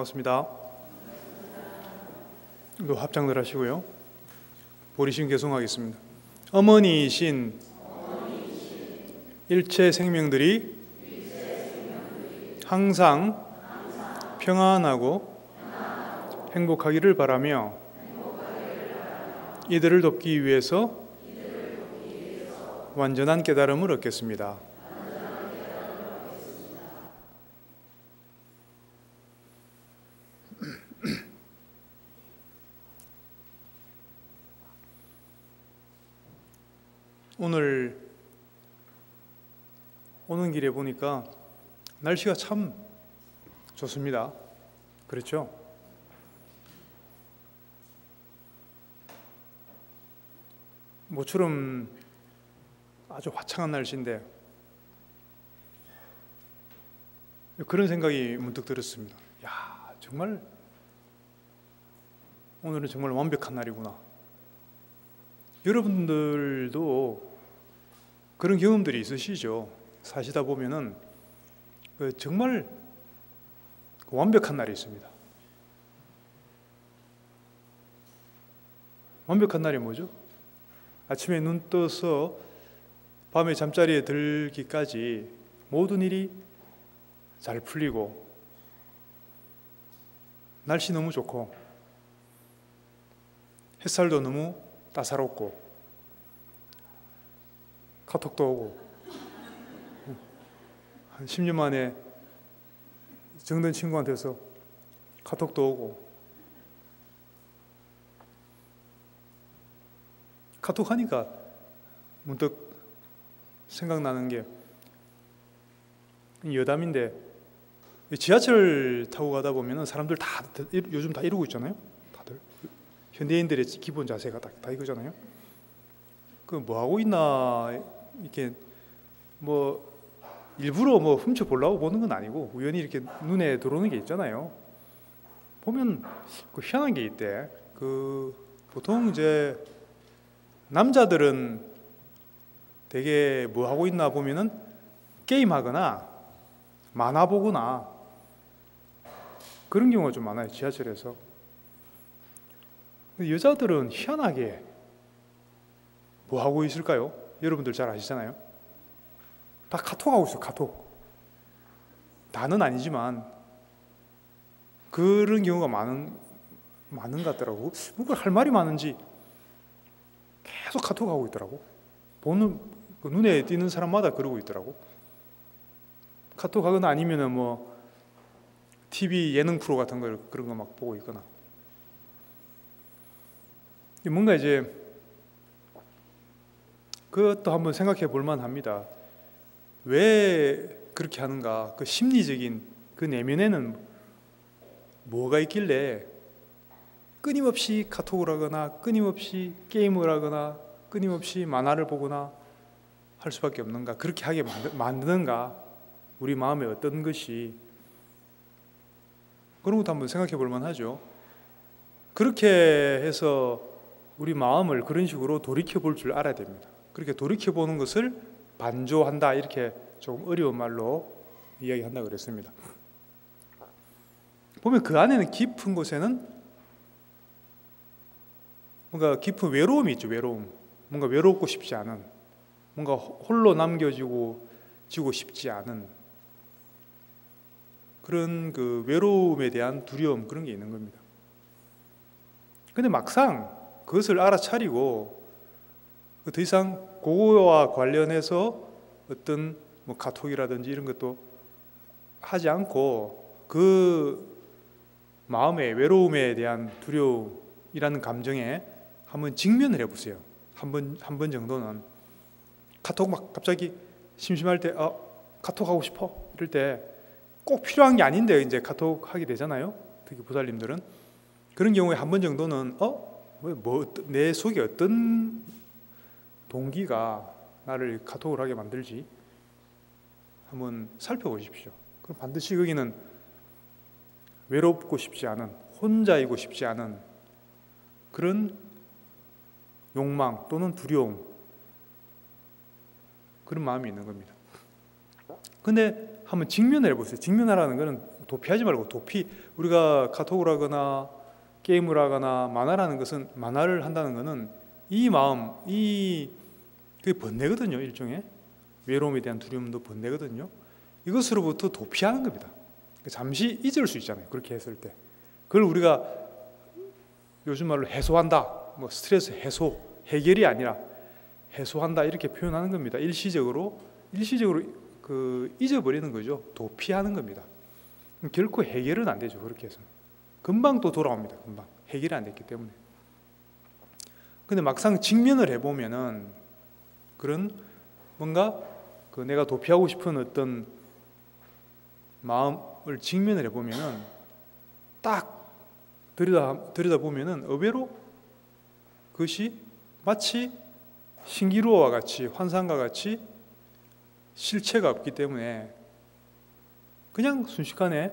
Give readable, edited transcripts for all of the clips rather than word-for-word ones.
반갑습니다. 합장들 하시고요. 보리신 개송하겠습니다. 어머니이신 일체 생명들이 항상 평안하고 행복하기를 바라며 이들을 돕기 위해서 완전한 깨달음을 얻겠습니다. 오늘 오는 길에 보니까 날씨가 참 좋습니다. 그렇죠? 모처럼 아주 화창한 날씨인데 그런 생각이 문득 들었습니다. 야, 정말 오늘은 정말 완벽한 날이구나. 여러분들도 그런 경험들이 있으시죠? 사시다 보면은 정말 완벽한 날이 있습니다. 완벽한 날이 뭐죠? 아침에 눈 떠서 밤에 잠자리에 들기까지 모든 일이 잘 풀리고 날씨 너무 좋고 햇살도 너무 따사롭고 카톡도 오고 한 10년 만에 정든 친구한테서 카톡도 오고 카톡 하니까 문득 생각나는 게 여담인데 지하철 타고 가다 보면 사람들 다 요즘 다 이러고 있잖아요. 다들 현대인들의 기본 자세가 다 이거잖아요. 그 뭐 하고 있나 이렇게 뭐 일부러 뭐 훔쳐 보려고 보는 건 아니고 우연히 이렇게 눈에 들어오는 게 있잖아요. 보면 그 희한한 게 있대. 그 보통 이제 남자들은 되게 뭐 하고 있나 보면은 게임 하거나 만화 보거나 그런 경우가 좀 많아요. 지하철에서. 여자들은 희한하게 뭐 하고 있을까요? 여러분들 잘 아시잖아요. 다 카톡하고 있어요. 카톡. 다는 아니지만 그런 경우가 많은 것 같더라고. 뭔가 할 말이 많은지 계속 카톡하고 있더라고. 보는 그 눈에 띄는 사람마다 그러고 있더라고. 카톡하거나 아니면은 뭐 TV 예능 프로 같은 걸 그런 거 막 보고 있거나. 뭔가 이제 그것도 한번 생각해 볼 만합니다. 왜 그렇게 하는가? 그 심리적인 그 내면에는 뭐가 있길래 끊임없이 카톡을 하거나 끊임없이 게임을 하거나 끊임없이 만화를 보거나 할 수밖에 없는가? 그렇게 하게 만드는가? 우리 마음에 어떤 것이 그런 것도 한번 생각해 볼 만하죠. 그렇게 해서 우리 마음을 그런 식으로 돌이켜 볼 줄 알아야 됩니다. 그렇게 돌이켜 보는 것을 반조한다 이렇게 조금 어려운 말로 이야기한다 그랬습니다. 보면 그 안에는 깊은 곳에는 뭔가 깊은 외로움이 있죠. 외로움. 뭔가 외롭고 싶지 않은, 뭔가 홀로 남겨지고 지고 싶지 않은 그런 그 외로움에 대한 두려움, 그런 게 있는 겁니다. 근데 막상 그것을 알아차리고 더 이상 그거와 관련해서 어떤 뭐 카톡이라든지 이런 것도 하지 않고 그 마음의 외로움에 대한 두려움이라는 감정에 한번 직면을 해보세요. 한 번 정도는 카톡 막 갑자기 심심할 때 카톡 하고 싶어 이럴 때 꼭 필요한 게 아닌데 이제 카톡 하게 되잖아요. 특히 보살님들은 그런 경우에 한 번 정도는 내 속에 어떤 동기가 나를 카톡을 하게 만들지 한번 살펴보십시오. 그럼 반드시 거기는 외롭고 싶지 않은, 혼자이고 싶지 않은 그런 욕망 또는 두려움, 그런 마음이 있는 겁니다. 근데 한번 직면을 해보세요. 직면하라는 것은 도피하지 말고 우리가 카톡을 하거나 게임을 하거나 만화라는 것은, 만화를 한다는 것은 이 마음, 그게 번뇌거든요. 일종의 외로움에 대한 두려움도 번뇌거든요. 이것으로부터 도피하는 겁니다. 잠시 잊을 수 있잖아요. 그렇게 했을 때 그걸 우리가 요즘 말로 해소한다, 뭐 스트레스 해소, 해결이 아니라 해소한다 이렇게 표현하는 겁니다. 일시적으로 잊어버리는 거죠. 도피하는 겁니다. 결코 해결은 안 되죠. 그렇게 해서 금방 또 돌아옵니다. 금방 해결이 안 됐기 때문에. 근데 막상 직면을 해보면은 그런 뭔가 내가 도피하고 싶은 어떤 마음을 직면을 해보면은 딱 들여다보면은 의외로 그것이 마치 신기루와 같이, 환상과 같이 실체가 없기 때문에 그냥 순식간에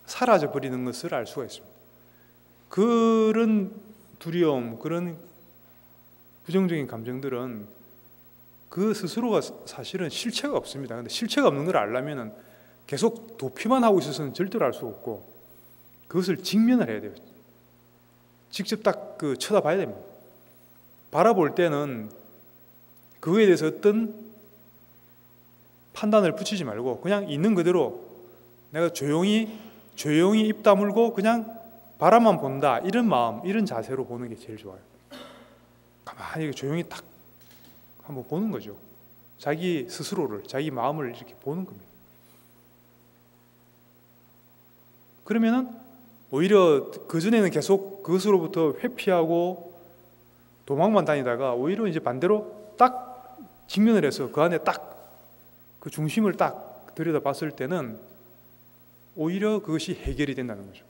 사라져 버리는 것을 알 수가 있습니다. 그런 두려움, 그런 부정적인 감정들은 그 스스로가 사실은 실체가 없습니다. 근데 실체가 없는 걸 알려면 계속 도피만 하고 있어서는 절대로 알 수 없고, 그것을 직면을 해야 돼요. 직접 딱 쳐다봐야 됩니다. 바라볼 때는 그거에 대해서 어떤 판단을 붙이지 말고 그냥 있는 그대로 내가 조용히 입 다물고 그냥 바라만 본다, 이런 마음, 이런 자세로 보는 게 제일 좋아요. 가만히 조용히 딱 한번 보는 거죠. 자기 스스로를, 자기 마음을 이렇게 보는 겁니다. 그러면은 오히려 그전에는 계속 그것으로부터 회피하고 도망만 다니다가 오히려 이제 반대로 딱 직면을 해서 그 안에 딱 그 중심을 딱 들여다봤을 때는 오히려 그것이 해결이 된다는 거죠.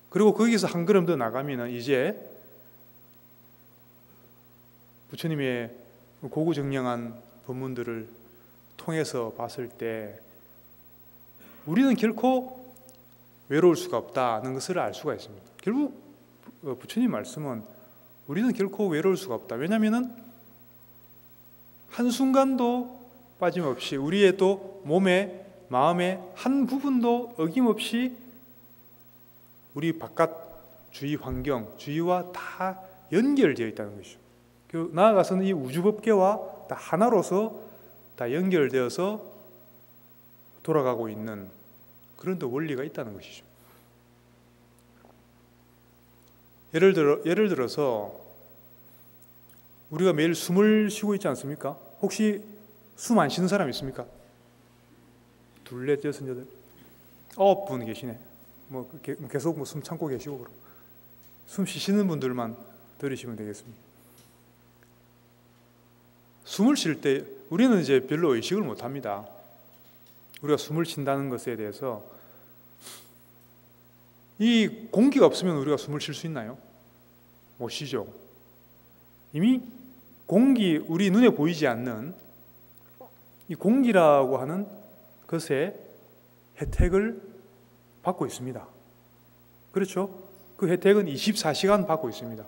그리고 거기서 한 걸음 더 나가면은 이제 부처님의 고구정령한 법문들을 통해서 봤을 때 우리는 결코 외로울 수가 없다는 것을 알 수가 있습니다. 결국 부처님 말씀은 우리는 결코 외로울 수가 없다. 왜냐하면 한순간도 빠짐없이 우리의 또 몸에, 마음의 한 부분도 어김없이 우리 바깥 주위 환경, 주위와 다 연결되어 있다는 것이죠. 나아가서는 이 우주법계와 다 하나로서 다 연결되어서 돌아가고 있는 그런 또 원리가 있다는 것이죠. 예를 들어서 우리가 매일 숨을 쉬고 있지 않습니까? 혹시 숨 안 쉬는 사람 있습니까? 둘, 넷, 여섯, 여덟, 9분 계시네. 뭐 계속 숨 참고 계시고, 그럼 숨 쉬시는 분들만 들으시면 되겠습니다. 숨을 쉴 때 우리는 이제 별로 의식을 못 합니다. 우리가 숨을 쉰다는 것에 대해서. 이 공기가 없으면 우리가 숨을 쉴 수 있나요? 못 쉬죠. 이미 우리 눈에 보이지 않는 이 공기라고 하는 것의 혜택을 받고 있습니다. 그렇죠? 그 혜택은 24시간 받고 있습니다.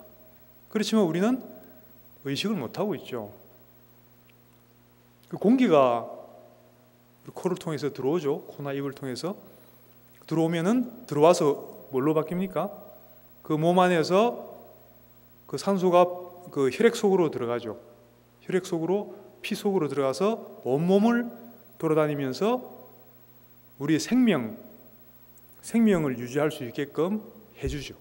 그렇지만 우리는 의식을 못하고 있죠. 그 공기가 코를 통해서 들어오죠. 코나 입을 통해서 들어오면은 들어와서 뭘로 바뀝니까? 그 몸 안에서 그 산소가 그 혈액 속으로 들어가죠. 혈액 속으로, 피 속으로 들어가서 온몸을 돌아다니면서 우리의 생명을 유지할 수 있게끔 해주죠.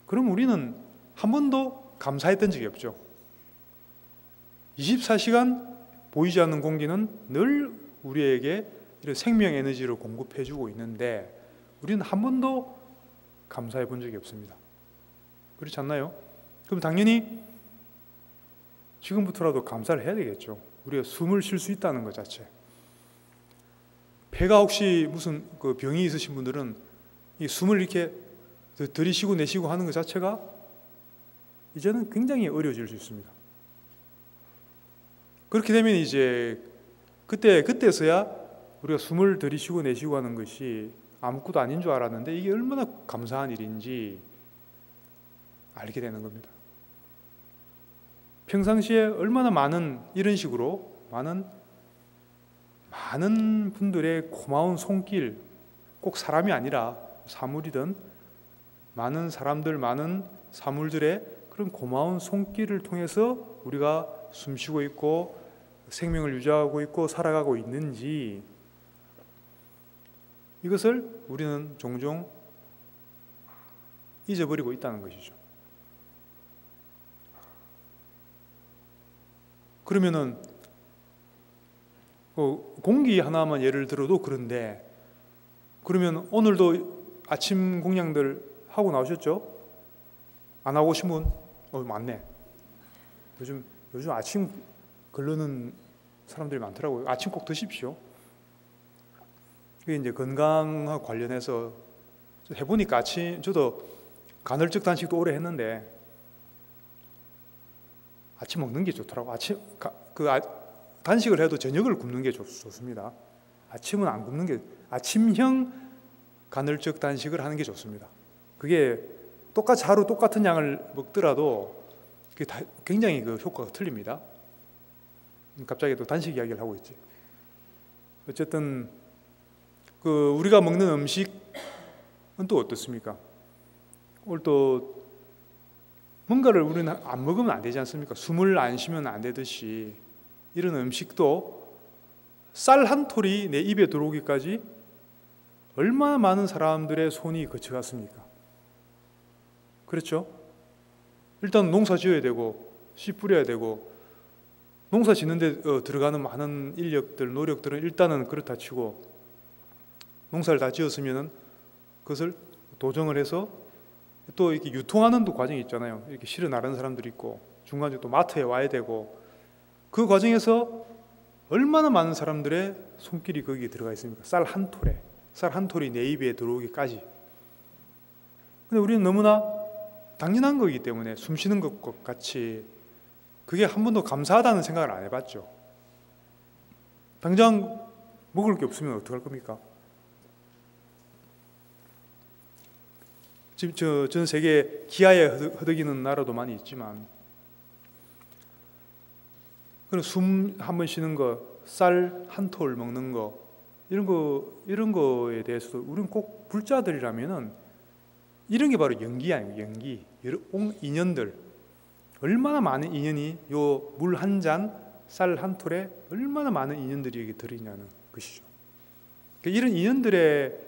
그럼 우리는 한 번도 감사했던 적이 없죠. 24시간 보이지 않는 공기는 늘 우리에게 이런 생명 에너지를 공급해주고 있는데 우리는 한 번도 감사해 본 적이 없습니다. 그렇지 않나요? 그럼 당연히 지금부터라도 감사를 해야 되겠죠. 우리가 숨을 쉴 수 있다는 것 자체. 폐가 혹시 무슨 그 병이 있으신 분들은 이 숨을 이렇게 들이쉬고 내쉬고 하는 것 자체가 이제는 굉장히 어려워질 수 있습니다. 그렇게 되면 이제 그때서야 우리가 숨을 들이쉬고 내쉬고 하는 것이 아무것도 아닌 줄 알았는데 이게 얼마나 감사한 일인지 알게 되는 겁니다. 평상시에 얼마나 많은 이런 식으로 많은 분들의 고마운 손길, 꼭 사람이 아니라 사물이든 많은 사람들, 많은 사물들의 그런 고마운 손길을 통해서 우리가 숨쉬고 있고 생명을 유지하고 있고 살아가고 있는지, 이것을 우리는 종종 잊어버리고 있다는 것이죠. 그러면은 공기 하나만 예를 들어도 그런데, 그러면 오늘도 아침 공양들 하고 나오셨죠? 안 하고 오신 분? 많네. 요즘 아침 걸르는 사람들이 많더라고요. 아침 꼭 드십시오. 그게 이제 건강과 관련해서 해보니까 저도 간헐적 단식도 오래 했는데 아침 먹는 게 좋더라고. 단식을 해도 저녁을 굶는 게 좋습니다. 아침은 안 굶는 게, 아침형 간헐적 단식을 하는 게 좋습니다. 그게 똑같이 하루 똑같은 양을 먹더라도 그게 굉장히 그 효과가 틀립니다. 갑자기 또 단식 이야기를 하고 있지. 어쨌든 우리가 먹는 음식은 또 어떻습니까? 오늘 또 뭔가를 우리는 안 먹으면 안 되지 않습니까? 숨을 안 쉬면 안 되듯이 이런 음식도 쌀 한 톨이 내 입에 들어오기까지 얼마나 많은 사람들의 손이 거쳐갔습니까? 그렇죠? 일단 농사 지어야 되고 씨 뿌려야 되고 농사 짓는데 들어가는 많은 인력들, 노력들은 일단은 그렇다 치고, 농사를 다 지었으면은 그것을 도정을 해서 또 이렇게 유통하는 또 과정이 있잖아요. 이렇게 실어 나르는 사람들이 있고 중간에 또 마트에 와야 되고, 그 과정에서 얼마나 많은 사람들의 손길이 거기에 들어가 있습니까? 쌀 한 톨이 내 입에 들어오기까지. 근데 우리는 너무나 당연한 거기 때문에 숨 쉬는 것 같이 그게 한 번도 감사하다는 생각을 안 해봤죠. 당장 먹을 게 없으면 어떡할 겁니까? 지금 전 세계 기아에 허덕이는 나라도 많이 있지만, 그런 숨 한 번 쉬는 거, 쌀 한 톨 먹는 거, 이런 거에 대해서도 우리는 꼭 불자들이라면은 이런 게 바로 연기 아니에요. 연기. 인연들, 얼마나 많은 인연이 요 물 한 잔, 쌀 한 톨에 얼마나 많은 인연들이 여기 들어있냐는 것이죠. 그러니까 이런 인연들의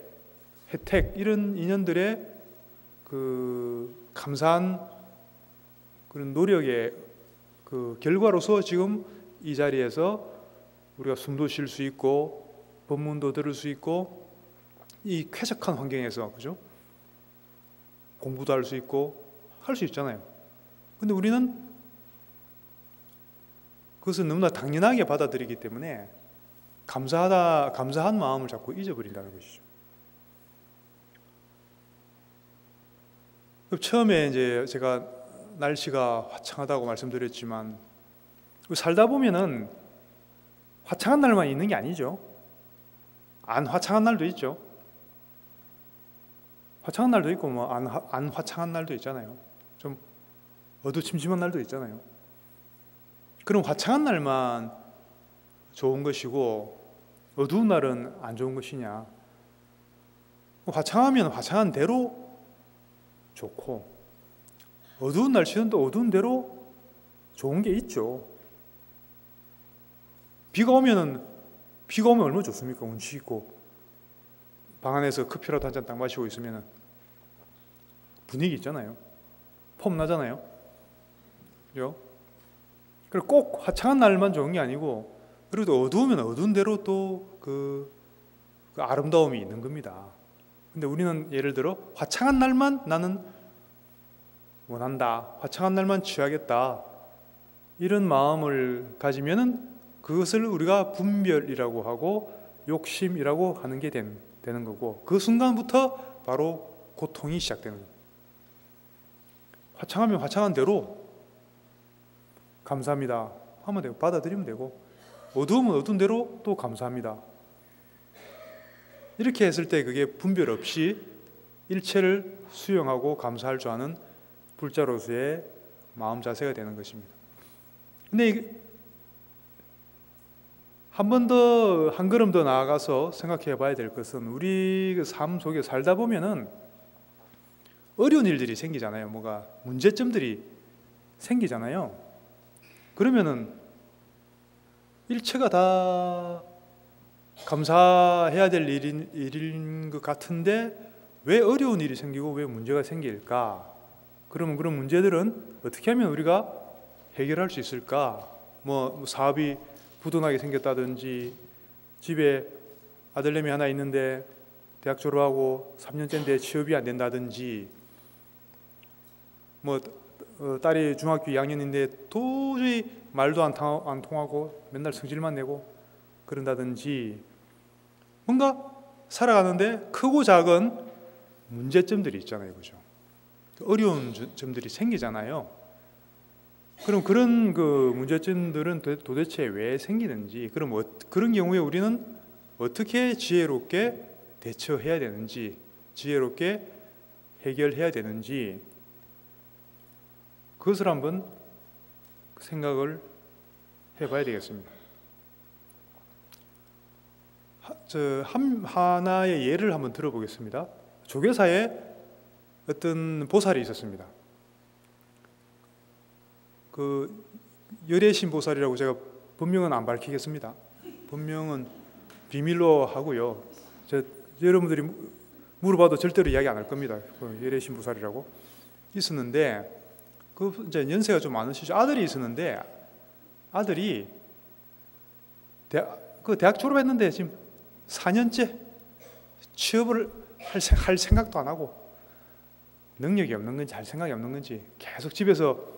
혜택, 이런 인연들의 그 감사한 그런 노력의 그 결과로서 지금 이 자리에서 우리가 숨도 쉴 수 있고 법문도 들을 수 있고 이 쾌적한 환경에서, 그죠? 공부도 할 수 있고 할 수 있잖아요. 근데 우리는 그것을 너무나 당연하게 받아들이기 때문에 감사한 마음을 자꾸 잊어버린다는 것이죠. 처음에 이제 제가 날씨가 화창하다고 말씀드렸지만, 살다 보면은 화창한 날만 있는 게 아니죠. 안 화창한 날도 있죠. 화창한 날도 있고 안 화창한 날도 있잖아요. 좀 어두침침한 날도 있잖아요. 그럼 화창한 날만 좋은 것이고 어두운 날은 안 좋은 것이냐? 화창하면 화창한 대로 좋고, 어두운 날씨는 또 어두운 대로 좋은 게 있죠. 비가 오면 얼마나 좋습니까? 운치 있고 방 안에서 커피라도 한 잔 딱 마시고 있으면 분위기 있잖아요. 폼 나잖아요. 그죠? 그리고 꼭 화창한 날만 좋은 게 아니고, 그래도 어두우면 어두운 대로 또 그 아름다움이 있는 겁니다. 근데 우리는 예를 들어 화창한 날만 나는 원한다, 화창한 날만 취하겠다, 이런 마음을 가지면은 그것을 우리가 분별이라고 하고 욕심이라고 하는 게 되는 거고, 그 순간부터 바로 고통이 시작되는 거예요. 화창하면 화창한 대로 감사합니다 하면 되고 받아들이면 되고, 어두우면 어두운 대로 또 감사합니다. 이렇게 했을 때 그게 분별 없이 일체를 수용하고 감사할 줄 아는 불자로서의 마음 자세가 되는 것입니다. 근데 한 번 더, 한 걸음 더 나아가서 생각해 봐야 될 것은 우리 삶 속에 살다 보면은 어려운 일들이 생기잖아요. 뭐가 문제점들이 생기잖아요. 그러면은 일체가 다 감사해야 될 일인 것 같은데 왜 어려운 일이 생기고 왜 문제가 생길까? 그러면 그런 문제들은 어떻게 하면 우리가 해결할 수 있을까? 뭐 사업이 부도나게 생겼다든지, 집에 아들내미 하나 있는데 대학 졸업하고 3년째인데 취업이 안 된다든지, 뭐 딸이 중학교 2학년인데 도저히 말도 안 통하고 맨날 성질만 내고 그런다든지, 뭔가 살아가는데 크고 작은 문제점들이 있잖아요, 그죠? 어려운 점들이 생기잖아요. 그럼 그런 그 문제점들은 도대체 왜 생기는지, 그럼 그런 경우에 우리는 어떻게 지혜롭게 대처해야 되는지, 지혜롭게 해결해야 되는지, 그것을 한번 생각을 해봐야 되겠습니다. 하나의 예를 한번 들어보겠습니다. 조계사에 어떤 보살이 있었습니다. 그 열애신 보살이라고, 제가 본명은 안 밝히겠습니다. 본명은 비밀로 하고요. 여러분들이 물어봐도 절대로 이야기 안 할 겁니다. 그 열애신 보살이라고 있었는데, 그 이제 연세가 좀 많으시죠. 아들이 있었는데, 아들이 대학 졸업했는데 지금 4년째 취업을 할 생각도 안 하고, 능력이 없는 건지 할 생각이 없는 건지 계속 집에서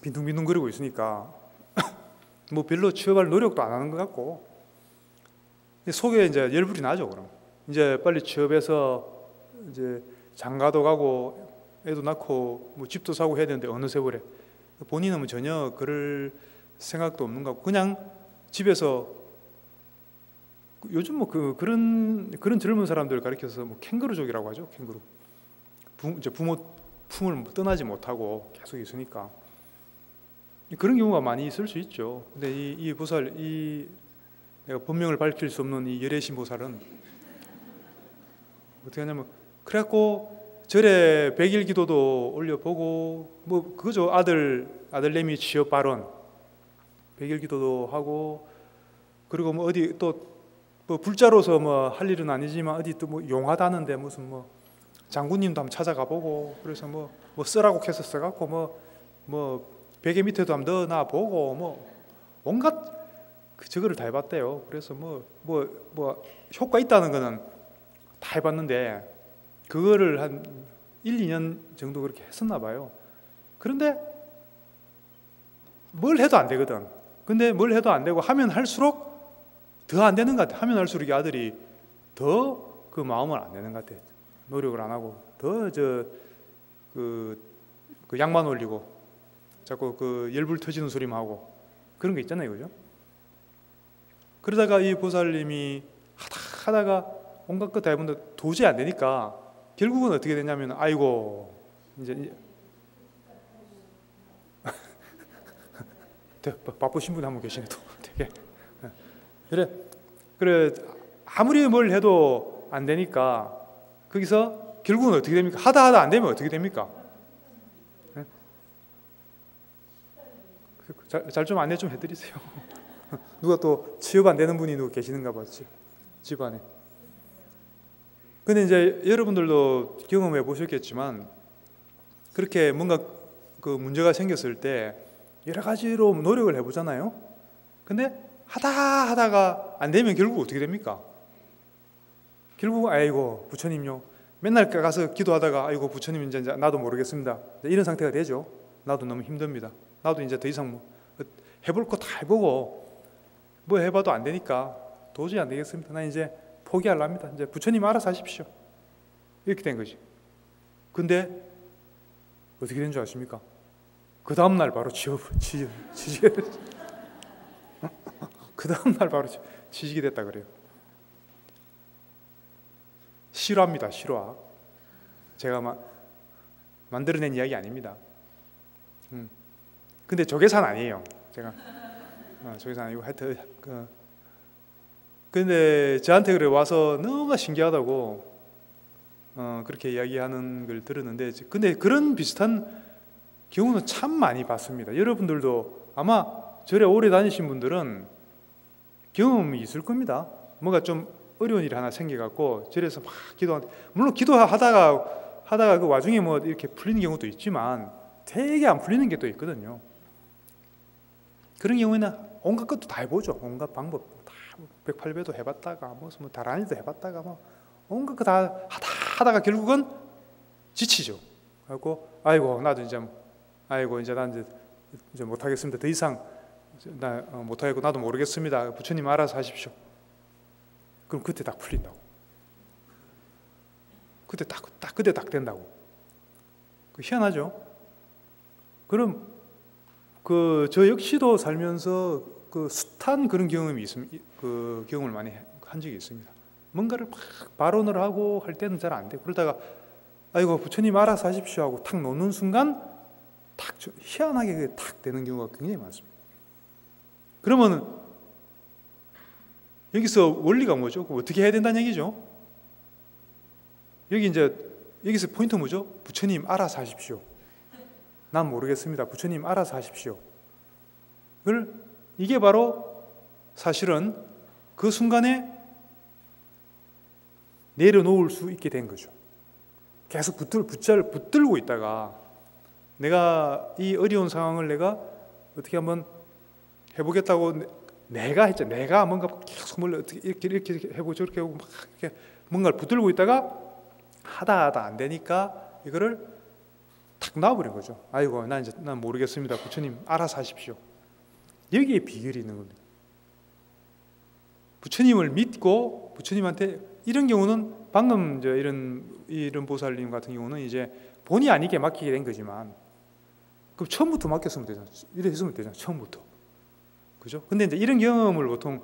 빈둥빈둥거리고 있으니까 뭐 별로 취업할 노력도 안 하는 것 같고, 속에 이제 열불이 나죠. 그럼 이제 빨리 취업해서 이제 장가도 가고 애도 낳고 뭐 집도 사고 해야 되는데 어느 세월에 본인은 뭐 전혀 그럴 생각도 없는 것 같고, 그냥 집에서 요즘 뭐 그런 젊은 사람들 가르쳐서 뭐 캥거루족이라고 하죠. 캥거루. 이제 부모 품을 떠나지 못하고 계속 있으니까 그런 경우가 많이 있을 수 있죠. 근데 이 보살, 내가 본명을 밝힐 수 없는 이 열애신 보살은 어떻게 하냐면, 그래갖고 절에 100일 기도도 올려보고, 뭐 그거죠. 아들내미 취업 발언 100일 기도도 하고, 그리고 뭐 어디 또 뭐 불자로서 뭐 할 일은 아니지만 어디 또 뭐 용하다는데 무슨 뭐 장군님도 한번 찾아가 보고, 그래서 뭐 쓰라고 해서 써갖고 뭐 베개 밑에도 한번 넣어놔 보고, 뭐 온갖 저거를 다 해봤대요. 그래서 뭐 효과 있다는 거는 다 해봤는데, 그거를 한 1, 2년 정도 그렇게 했었나 봐요. 그런데 뭘 해도 안 되거든. 근데 뭘 해도 안 되고 하면 할수록 더 안 되는 것 같아. 하면 할수록 이 아들이 더 그 마음을 안 내는 것 같아. 노력을 안 하고 더 그 약만 올리고 자꾸 그 열불 터지는 소리만 하고 그런 거 있잖아요, 그죠? 그러다가 이 보살님이 하다가 온갖 것 다 해본데 도저히 안 되니까 결국은 어떻게 되냐면, 아이고 이제 바쁘신 분이 한 분 계시네 또 되게. 그래 아무리 뭘 해도 안 되니까 거기서 결국은 어떻게 됩니까? 하다 안 되면 어떻게 됩니까? 잘 좀 안내 좀 해드리세요. 누가 또 취업 안 되는 분이 누구 계시는가 봐, 집안에. 근데 이제 여러분들도 경험해 보셨겠지만, 그렇게 뭔가 그 문제가 생겼을 때 여러 가지로 노력을 해보잖아요. 근데 하다가 안 되면 결국 어떻게 됩니까? 결국 아이고 부처님요, 맨날 가서 기도하다가 아이고 부처님 이제 나도 모르겠습니다, 이런 상태가 되죠. 나도 너무 힘듭니다. 나도 이제 더 이상 뭐 해볼 거 다 해보고 뭐 해봐도 안 되니까 도저히 안 되겠습니다. 나 이제 포기하랍니다. 이제 부처님 알아서 하십시오. 이렇게 된 거지. 근데 어떻게 된 줄 아십니까? 그 다음날 바로 취직이 그 다음날 바로 취직이 됐다 그래요. 실화입니다. 실화. 제가 만들어낸 이야기 아닙니다. 근데 조계사는 아니에요. 제가 조계사 아니고 하여튼 근데 저한테 그래 와서 너무 신기하다고 그렇게 이야기하는 걸 들었는데, 근데 그런 비슷한 경우는 참 많이 봤습니다. 여러분들도 아마 절에 오래 다니신 분들은 경험이 있을 겁니다. 뭔가 좀 어려운 일이 하나 생겨갖고 절에서 막 물론 기도하다가 그 와중에 뭐 이렇게 풀리는 경우도 있지만 되게 안 풀리는 게 또 있거든요. 그런 경우에는 온갖 것도 다 해보죠. 온갖 방법 다 108배도 해봤다가 뭐 다란이도 해봤다가 뭐 온갖 거 다 하다가 결국은 지치죠. 그래갖고 아이고 나도 이제 난 이제 못하겠습니다. 더 이상 나 못하겠고 나도 모르겠습니다. 부처님 알아서 하십시오. 그럼 그때 딱 풀린다고. 그때 딱 된다고. 희한하죠. 그럼 저 역시도 살면서 숱한 그런 경험이 있습니다. 그 경험을 많이 한 적이 있습니다. 뭔가를 막 발언을 하고 할 때는 잘 안 돼. 그러다가 아이고 부처님 알아서 하십시오 하고 탁 놓는 순간 탁 희한하게 탁 되는 경우가 굉장히 많습니다. 그러면 여기서 원리가 뭐죠? 어떻게 해야 된다는 얘기죠? 여기서 포인트 뭐죠? 부처님 알아서 하십시오. 난 모르겠습니다. 부처님 알아서 하십시오. 이게 바로 사실은 그 순간에 내려놓을 수 있게 된 거죠. 계속 붙들고 있다가 내가 이 어려운 상황을 내가 어떻게 한번 해보겠다고 내가 했죠. 내가 뭔가 계속 이렇게 해보고 저렇게 하고 막 이렇게 뭔가를 붙들고 있다가 하다 안 되니까 이거를 탁 놔버린 거죠. 아이고 난 모르겠습니다. 부처님 알아서 하십시오. 여기에 비결이 있는 겁니다. 부처님을 믿고 부처님한테 이런 경우는 방금 이런 보살님 같은 경우는 이제 본의 아니게 맡기게 된 거지만 그럼 처음부터 맡겼으면 되잖아. 이래 했으면 되잖아. 처음부터. 그죠? 근데 이제 이런 경험을 보통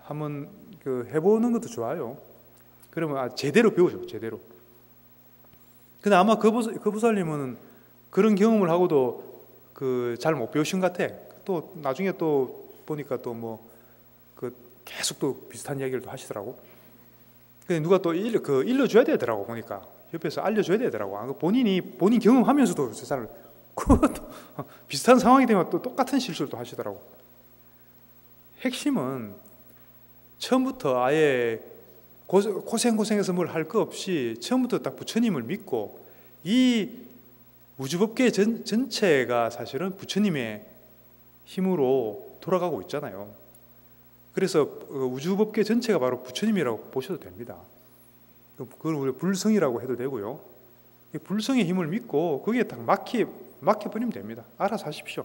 한번 해보는 것도 좋아요. 그러면 제대로 배우죠. 제대로. 근데 아마 그 보살님은 그런 경험을 하고도 잘 못 배우신 것 같아. 또 나중에 또 보니까 또 뭐 계속 또 비슷한 이야기를 또 하시더라고. 근데 누가 또 일러줘야 되더라고. 보니까 옆에서 알려줘야 되더라고. 본인 경험하면서도 잘 비슷한 상황이 되면 또 똑같은 실수를 또 하시더라고. 핵심은 처음부터 아예 고생해서 뭘 할 거 없이 처음부터 딱 부처님을 믿고 이 우주법계 전체가 사실은 부처님의 힘으로 돌아가고 있잖아요. 그래서 우주법계 전체가 바로 부처님이라고 보셔도 됩니다. 그걸 우리 불성이라고 해도 되고요. 불성의 힘을 믿고 거기에 딱 맡겨버리면 됩니다. 알아서 하십시오.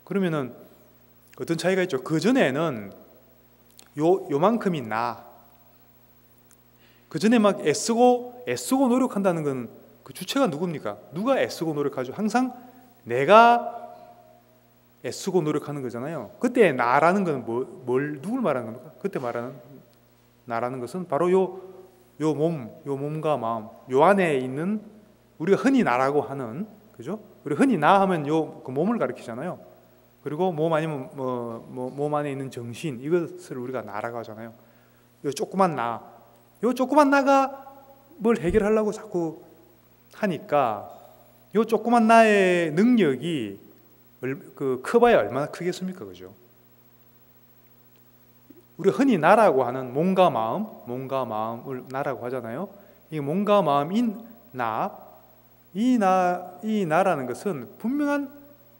그러면은 어떤 차이가 있죠? 그 전에는 요만큼이 그 전에 막 애쓰고 노력한다는 건 그 주체가 누굽니까? 누가 애쓰고 노력하죠? 항상 내가 애쓰고 노력하는 거잖아요. 그때 나라는 건 누굴 말하는 겁니까? 그때 말하는 나라는 것은 바로 요 몸과 마음, 요 안에 있는 우리가 흔히 나라고 하는, 그죠? 우리 흔히 나 하면 그 몸을 가리키잖아요. 그리고 몸 아니면 몸 안에 있는 정신, 이것을 우리가 나라고 하잖아요. 요 조그만 나가 뭘 해결하려고 자꾸 하니까 요 조그만 나의 능력이 커봐야 얼마나 크겠습니까? 그죠? 우리가 흔히 나라고 하는 몸과 마음을 나라고 하잖아요. 이 몸과 마음인 이 나라는 것은 분명한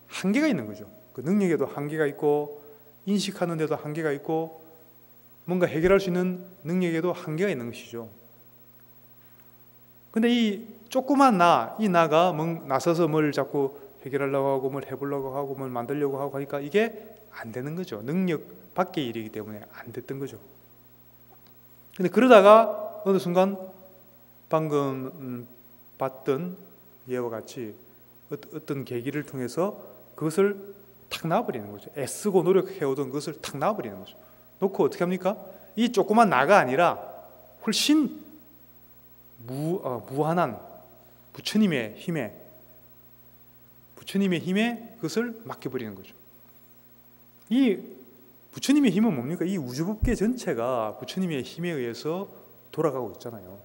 한계가 있는 거죠. 그 능력에도 한계가 있고 인식하는 데도 한계가 있고 뭔가 해결할 수 있는 능력에도 한계가 있는 것이죠. 근데 이 조그만 이 나가 나서서 뭘 자꾸 해결하려고 하고 뭘 해보려고 하고 뭘 만들려고 하고 하니까 이게 안 되는 거죠. 능력 밖의 일이기 때문에 안 됐던 거죠. 근데 그러다가 어느 순간 방금 봤던 예와 같이 어떤 계기를 통해서 그것을 탁 놔버리는 거죠. 애쓰고 노력해오던 것을 탁 놔버리는 거죠. 놓고 어떻게 합니까? 이 조그만 나가 아니라 훨씬 무한한 부처님의 힘에 그것을 맡겨버리는 거죠. 이 부처님의 힘은 뭡니까? 이 우주법계 전체가 부처님의 힘에 의해서 돌아가고 있잖아요.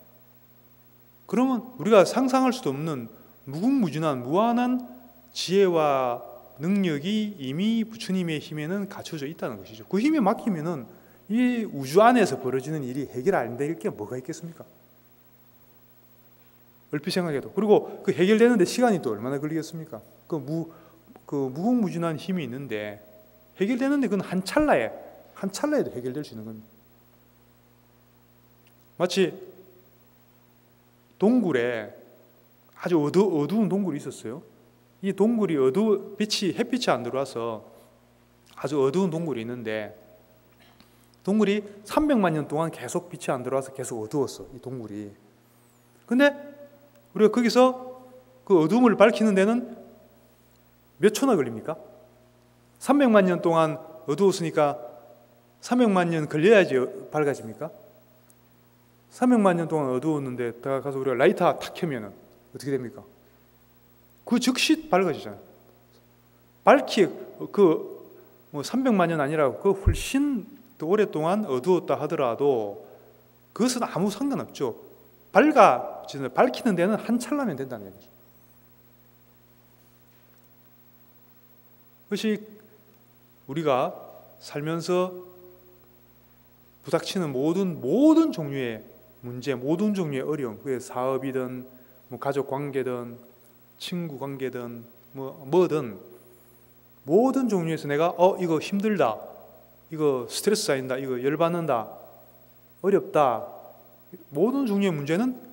그러면 우리가 상상할 수도 없는 무궁무진한 무한한 지혜와 능력이 이미 부처님의 힘에는 갖춰져 있다는 것이죠. 그 힘에 맡기면은 이 우주 안에서 벌어지는 일이 해결 안 될 게 뭐가 있겠습니까? 얼핏 생각해도. 그리고 그 해결되는데 시간이 또 얼마나 걸리겠습니까? 그 무궁무진한 힘이 있는데 해결되는데 그건 한 찰나에도 해결될 수 있는 겁니다. 마치 동굴에 아주 어두운 동굴이 있었어요. 이 동굴이 햇빛이 안 들어와서 아주 어두운 동굴이 있는데 동굴이 300만 년 동안 계속 빛이 안 들어와서 계속 어두웠어, 이 동굴이. 근데 우리가 거기서 그 어둠을 밝히는 데는 몇 초나 걸립니까? 300만 년 동안 어두웠으니까 300만 년 걸려야지 밝아집니까? 300만 년 동안 어두웠는데 다 가서 우리가 라이터 탁 켜면은 어떻게 됩니까? 그 즉시 밝아지잖아요. 뭐 300만 년 아니라 그 훨씬 더 오랫동안 어두웠다 하더라도 그것은 아무 상관없죠. 밝히는 데는 한 찰나면 된다는 얘기죠. 그것이 우리가 살면서 부닥치는 모든 종류의 문제, 모든 종류의 어려움, 그게 사업이든 뭐 가족 관계든 친구 관계든 뭐든 모든 종류에서 내가 이거 힘들다, 이거 스트레스 쌓인다, 이거 열받는다, 어렵다, 모든 종류의 문제는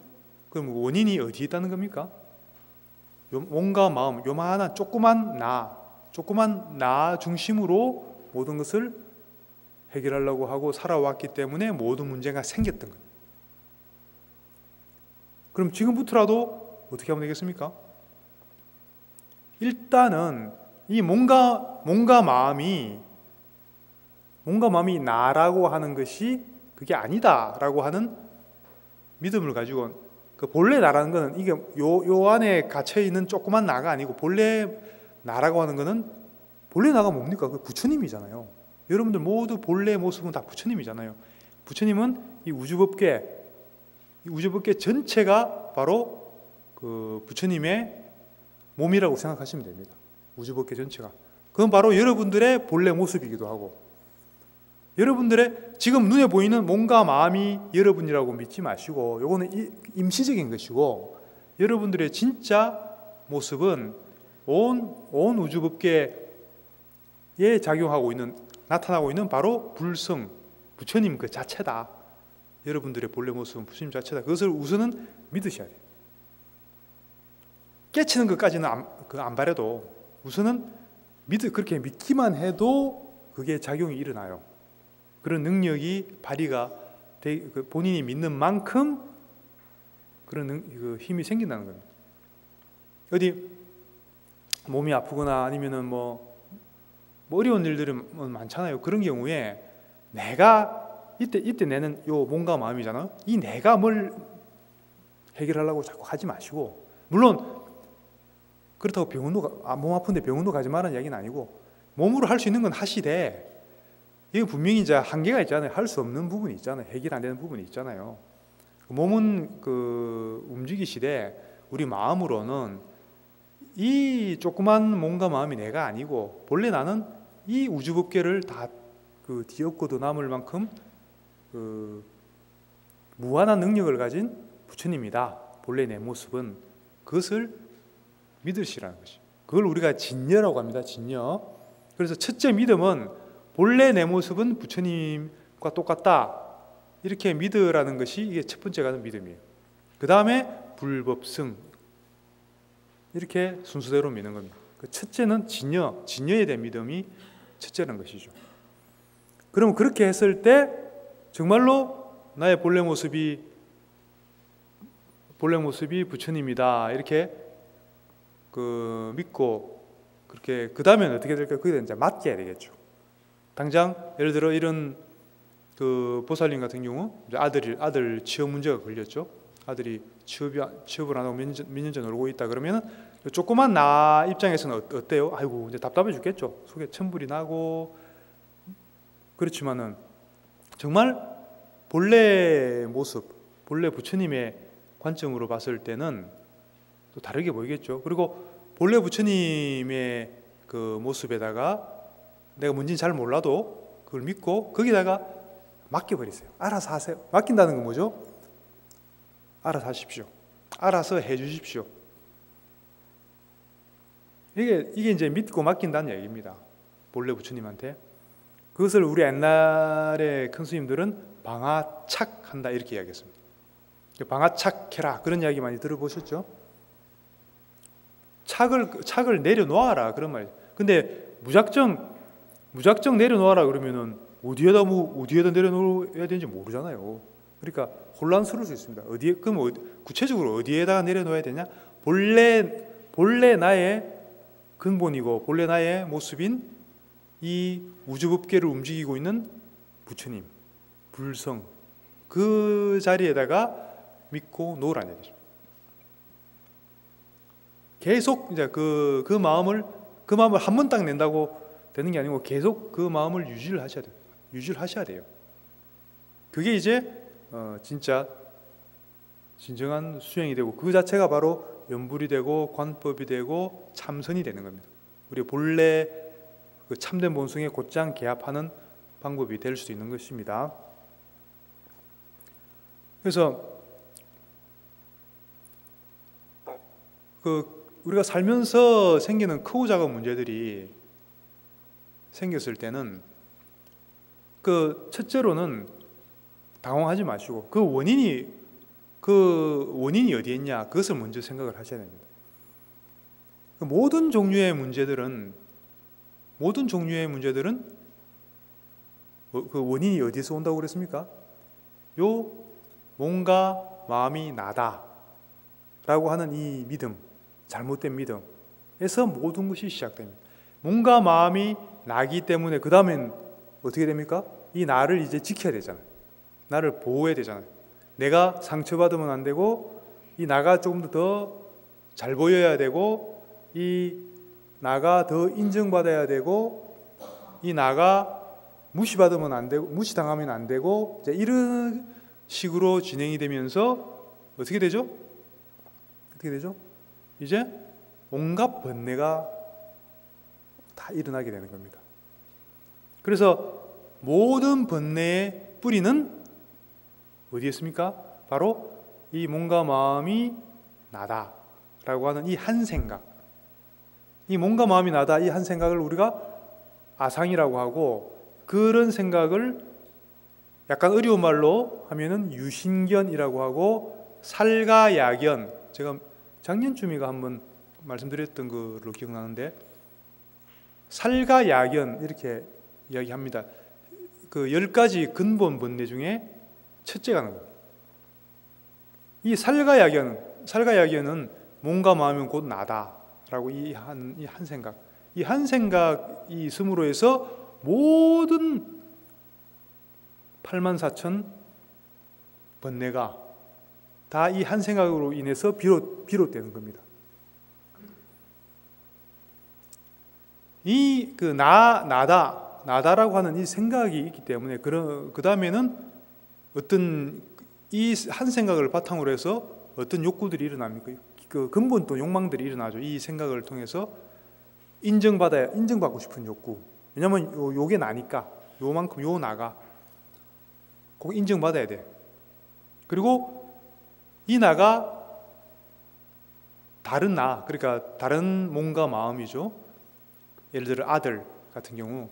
그럼 원인이 어디에 있다는 겁니까? 몸과 마음, 요만한 조그만 나 중심으로 모든 것을 해결하려고 하고 살아왔기 때문에 모든 문제가 생겼던 겁니다. 그럼 지금부터라도 어떻게 하면 되겠습니까? 일단은 이 몸과 마음이 나라고 하는 것이 그게 아니다라고 하는 믿음을 가지고, 그 본래 나라는 것은 이게 요 안에 갇혀 있는 조그만 나가 아니고 본래 나라고 하는 것은 본래 나가 뭡니까? 그 부처님이잖아요. 여러분들 모두 본래 모습은 다 부처님이잖아요. 부처님은 이 우주법계 전체가 바로 그 부처님의 몸이라고 생각하시면 됩니다. 우주법계 전체가. 그건 바로 여러분들의 본래 모습이기도 하고, 여러분들의 지금 눈에 보이는 몸과 마음이 여러분이라고 믿지 마시고, 요거는 임시적인 것이고, 여러분들의 진짜 모습은 온 우주법계에 나타나고 있는 바로 불성, 부처님 그 자체다. 여러분들의 본래 모습은 부처님 자체다. 그것을 우선은 믿으셔야 돼요. 깨치는 것까지는 안 바래도 우선은 그렇게 믿기만 해도 그게 작용이 일어나요. 그런 능력이 발휘가 본인이 믿는 만큼 그런 힘이 생긴다는 겁니다. 어디 몸이 아프거나 아니면은 뭐 어려운 일들이 많잖아요. 그런 경우에 내가 이때 내는 요 몸과 마음이잖아요. 이 내가 뭘 해결하려고 자꾸 하지 마시고, 물론 그렇다고 몸 아픈데 병원도 가지 말라는 이야기는 아니고, 몸으로 할 수 있는 건 하시되, 이거 분명히 이제 한계가 있잖아요. 할 수 없는 부분이 있잖아요. 해결 안 되는 부분이 있잖아요. 몸은 움직이시되 우리 마음으로는 이 조그만 몸과 마음이 내가 아니고 본래 나는 이 우주법계를 다 뒤엎고도 남을 만큼 무한한 능력을 가진 부처님이다. 본래 내 모습은. 그것을 믿으시라는 것이. 그걸 우리가 진여라고 합니다. 진여. 그래서 첫째 믿음은 본래 내 모습은 부처님과 똑같다. 이렇게 믿으라는 것이 이게 첫 번째가 믿음이에요. 그 다음에 불법성. 이렇게 순서대로 믿는 겁니다. 그 첫째는 진여에 대한 믿음이 첫째라는 것이죠. 그럼 그렇게 했을 때 정말로 나의 본래 모습이 부처님이다. 이렇게 믿고 그렇게 그 다음엔 어떻게 될까요? 그게 이제 맡겨야 되겠죠. 당장 예를 들어 이런 보살님 같은 경우 아들 취업 문제가 걸렸죠. 아들이 취업을 안 하고 몇 년 전에 놀고 있다 그러면 조그만 나 입장에서는 어때요? 아이고 이제 답답해 죽겠죠. 속에 천불이 나고 그렇지만은 정말 본래 모습, 본래 부처님의 관점으로 봤을 때는 또 다르게 보이겠죠. 그리고 본래 부처님의 그 모습에다가 내가 뭔지는 잘 몰라도 그걸 믿고 거기다가 맡겨버리세요. 알아서 하세요. 맡긴다는 건 뭐죠? 알아서 하십시오. 알아서 해주십시오. 이게 이제 믿고 맡긴다는 얘기입니다. 본래 부처님한테. 그것을 우리 옛날에 큰 스님들은 방아착한다 이렇게 이야기했습니다. 방아착해라 그런 이야기 많이 들어보셨죠? 착을 내려놓아라 그런 말이에요. 근데 무작정 내려놓아라 그러면은 어디에다 내려놓아야 되는지 모르잖아요. 그러니까 혼란스러울 수 있습니다. 그럼 구체적으로 어디에다가 내려놓아야 되냐? 본래 나의 근본이고 본래 나의 모습인 이 우주법계를 움직이고 있는 부처님, 불성 그 자리에다가 믿고 놓으라는 얘기죠. 계속 이제 그 마음을 한 번 딱 낸다고 되는 게 아니고 계속 그 마음을 유지를 하셔야 돼요. 그게 이제 진짜 진정한 수행이 되고 그 자체가 바로 연불이 되고 관법이 되고 참선이 되는 겁니다. 우리 본래 그 참된 본성에 곧장 개합하는 방법이 될 수도 있는 것입니다. 그래서 우리가 살면서 생기는 크고 작은 문제들이 생겼을 때는 첫째로는 당황하지 마시고 그 원인이 어디에 있냐 그것을 먼저 생각을 하셔야 됩니다. 모든 종류의 문제들은 그 원인이 어디에서 온다고 그랬습니까? 뭔가 마음이 나다라고 하는 이 믿음, 잘못된 믿음에서 모든 것이 시작됩니다. 뭔가 마음이 나기 때문에 그 다음엔 어떻게 됩니까? 이 나를 이제 지켜야 되잖아요. 나를 보호해야 되잖아요. 내가 상처받으면 안 되고 이 나가 조금 더 잘 보여야 되고 이 나가 더 인정받아야 되고 이 나가 무시받으면 안 되고 무시당하면 안 되고 이제 이런 식으로 진행이 되면서 어떻게 되죠? 이제 온갖 번뇌가 다 일어나게 되는 겁니다. 그래서 모든 번뇌의 뿌리는 어디에 있습니까? 바로 이 몸과 마음이 나다라고 하는 이 한 생각, 이 몸과 마음이 나다 이 한 생각을 우리가 아상이라고 하고 그런 생각을 약간 어려운 말로 하면은 유신견이라고 하고 살가야견, 제가 작년쯤인가 한번 말씀드렸던 걸로 기억나는데 살가야견 이렇게 이야기합니다. 그 10가지 근본 번뇌 중에 첫째가 하는 겁니다. 이 살가야견은 몸과 마음은 곧 나다라고 이 한 생각, 이 한 생각이 있음으로 해서 모든 84,000 번뇌가 다 이 한 생각으로 인해서 비롯되는 겁니다. 이 나다라고 하는 이 생각이 있기 때문에 그 다음에는 어떤 이 한 생각을 바탕으로 해서 어떤 욕구들이 일어납니까? 그 근본 또 욕망들이 일어나죠. 이 생각을 통해서 인정받고 싶은 욕구. 왜냐하면 요게 나니까 요만큼 요 나가 꼭 인정받아야 돼. 그리고 이 나가 다른 나, 그러니까 다른 몸과 마음이죠. 예를 들어 아들 같은 경우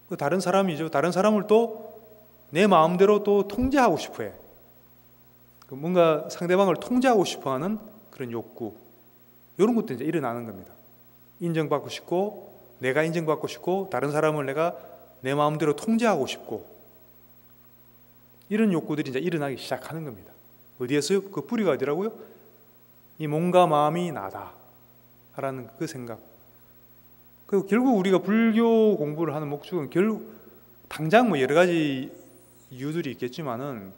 그 다른 사람이죠. 다른 사람을 또 내 마음대로 또 통제하고 싶어해. 뭔가 상대방을 통제하고 싶어하는 그런 욕구, 이런 것도 이제 일어나는 겁니다. 인정받고 싶고, 내가 인정받고 싶고, 다른 사람을 내가 내 마음대로 통제하고 싶고, 이런 욕구들이 이제 일어나기 시작하는 겁니다. 어디에서요? 그 뿌리가 어디라고요? 이 몸과 마음이 나다라는 그 생각. 그리고 결국 우리가 불교 공부를 하는 목적은 당장 뭐 여러 가지 이유들이 있겠지만은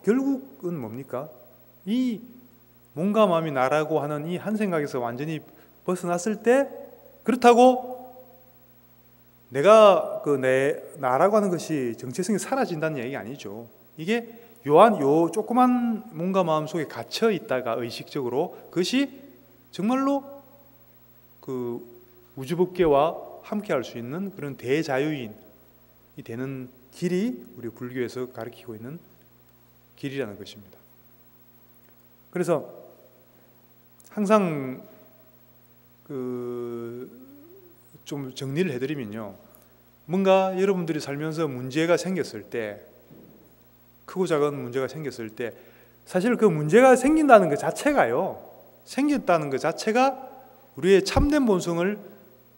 결국은 뭡니까? 이 몸과 마음이 나라고 하는 이 한 생각에서 완전히 벗어났을 때, 그렇다고 내가 나라고 하는 것이 정체성이 사라진다는 얘기가 아니죠. 이게 요 조그만 뭔가 마음속에 갇혀 있다가 의식적으로 그것이 정말로 그 우주법계와 함께 할 수 있는 그런 대자유인이 되는 길이 우리 불교에서 가르치고 있는 길이라는 것입니다. 그래서 항상 좀 정리를 해드리면요, 뭔가 여러분들이 살면서 문제가 생겼을 때, 크고 작은 문제가 생겼을 때 사실 그 문제가 생긴다는 것 자체가요, 생겼다는 것 자체가 우리의 참된 본성을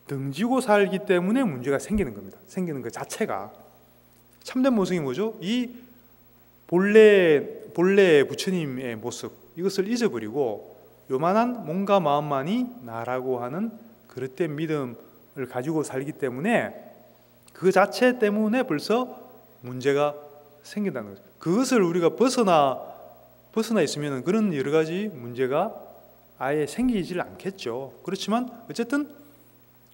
등지고 살기 때문에 문제가 생기는 겁니다. 생기는 것 자체가. 참된 본성이 뭐죠? 이 본래 부처님의 모습, 이것을 잊어버리고 요만한 몸과 마음만이 나라고 하는 그릇된 믿음을 가지고 살기 때문에 그 자체 때문에 벌써 문제가 생긴다는 거죠. 그것을 우리가 벗어나 있으면 그런 여러 가지 문제가 아예 생기질 않겠죠. 그렇지만 어쨌든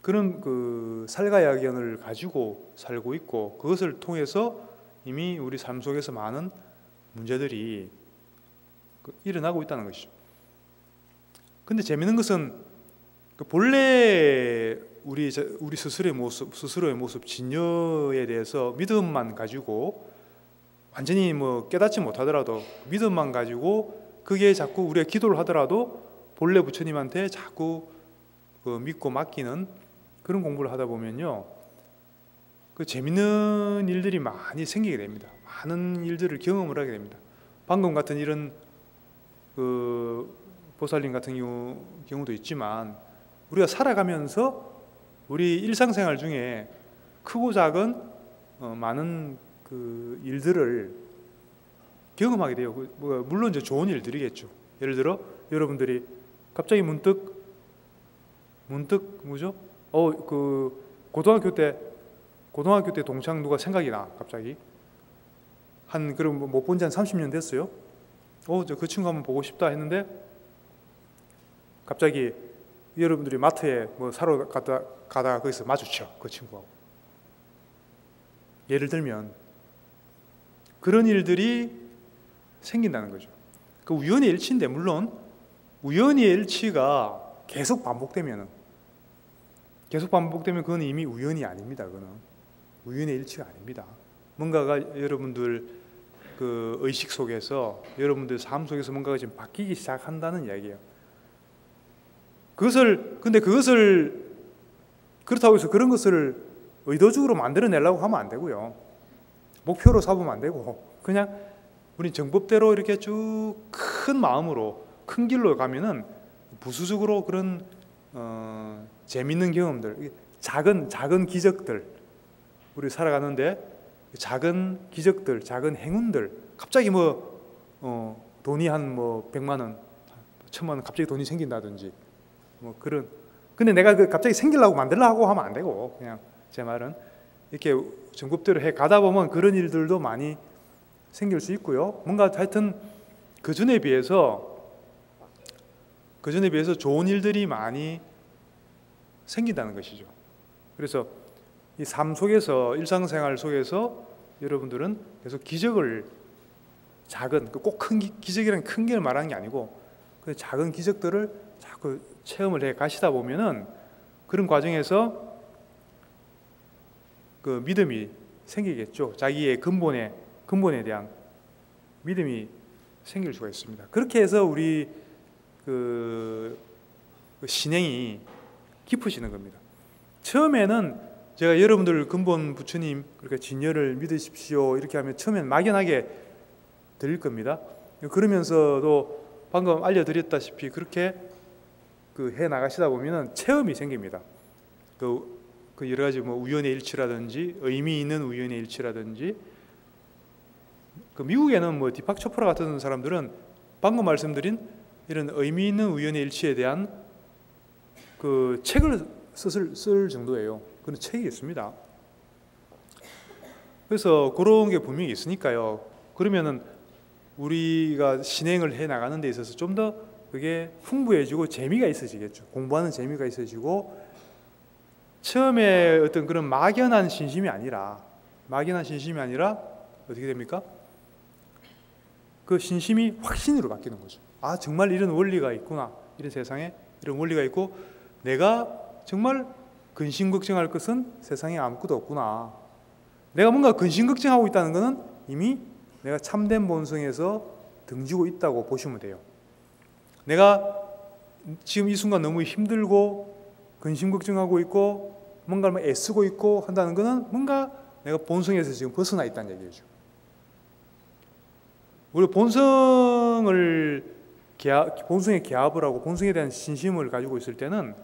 그런 그 살가야견을 가지고 살고 있고, 그것을 통해서 이미 우리 삶 속에서 많은 문제들이 일어나고 있다는 것이죠. 근데 재미있는 것은 그 본래 우리 스스로의 모습, 진여에 대해서 믿음만 가지고 완전히 뭐 깨닫지 못하더라도 믿음만 가지고 그게 자꾸 우리가 기도를 하더라도 본래 부처님한테 자꾸 믿고 맡기는 그런 공부를 하다 보면요, 그 재밌는 일들이 많이 생기게 됩니다. 많은 일들을 경험을 하게 됩니다. 방금 같은 이런 보살님 같은 경우도 있지만, 우리가 살아가면서 우리 일상생활 중에 크고 작은 많은 그 일들을 경험하게 돼요. 물론 이제 좋은 일들이겠죠. 예를 들어 여러분들이 갑자기 문득 뭐죠? 고등학교 때 동창 누가 생각이 나. 갑자기 그럼 못 본 지 한 30년 됐어요. 저 그 친구 한번 보고 싶다 했는데 갑자기 여러분들이 마트에 뭐 사러 가다가 거기서 마주쳐, 그 친구하고. 예를 들면 그런 일들이 생긴다는 거죠. 그 우연의 일치인데, 물론 우연의 일치가 계속 반복되면 그건 이미 우연이 아닙니다. 그거는 우연의 일치가 아닙니다. 뭔가가 여러분들 그 의식 속에서, 여러분들 삶 속에서 뭔가가 지금 바뀌기 시작한다는 이야기예요. 근데 그것을 그렇다고 해서 그런 것을 의도적으로 만들어내려고 하면 안 되고요. 목표로 삼으면 안 되고, 그냥 우리 정법대로 이렇게 쭉 큰 마음으로 큰 길로 가면은 부수적으로 그런 재밌는 경험들, 작은 기적들, 우리 살아가는데 작은 기적들, 작은 행운들, 갑자기 돈이 한 100만 원, 1000만 원 갑자기 돈이 생긴다든지 그런. 근데 내가 갑자기 생기려고 만들려고 하면 안 되고, 그냥 제 말은 이렇게 정법대로 해 가다 보면 그런 일들도 많이 생길 수 있고요. 뭔가 하여튼 그 전에 비해서 좋은 일들이 많이 생긴다는 것이죠. 그래서 이 삶 속에서, 일상생활 속에서 여러분들은 계속 기적을, 꼭 큰 기적이라는 큰 걸 말하는 게 아니고 그 작은 기적들을 자꾸 체험을 해 가시다 보면은 그런 과정에서 그 믿음이 생기겠죠. 자기의 근본에 대한 믿음이 생길 수가 있습니다. 그렇게 해서 우리 그 신행이 깊어지는 겁니다. 처음에는 제가 여러분들 근본 부처님, 그러니까 진여를 믿으십시오 이렇게 하면 처음엔 막연하게 드릴 겁니다. 그러면서도 방금 알려드렸다시피 그렇게 해 나가시다 보면은 체험이 생깁니다. 그 여러 가지 우연의 일치라든지 의미 있는 우연의 일치라든지, 미국에는 디팍 초프라 같은 사람들은 방금 말씀드린 이런 의미 있는 우연의 일치에 대한 그 책을 쓸 정도예요. 그런 책이 있습니다. 그래서 그런 게 분명히 있으니까요. 그러면은 우리가 신행을 해 나가는 데 있어서 좀 더 그게 풍부해지고 재미가 있어지겠죠. 공부하는 재미가 있어지고, 처음에 어떤 그런 막연한 신심이 아니라 어떻게 됩니까? 그 신심이 확신으로 바뀌는 거죠. 아, 정말 이런 원리가 있구나. 이런 세상에 이런 원리가 있고 내가 정말 근심 걱정할 것은 세상에 아무것도 없구나. 내가 뭔가 근심 걱정하고 있다는 것은 이미 내가 참된 본성에서 등지고 있다고 보시면 돼요. 내가 지금 이 순간 너무 힘들고 근심 걱정하고 있고 뭔가를 애쓰고 있고 한다는 것은 뭔가 내가 본성에서 지금 벗어나 있다는 얘기죠. 우리 본성의 기합을 하고 본성에 대한 신심을 가지고 있을 때는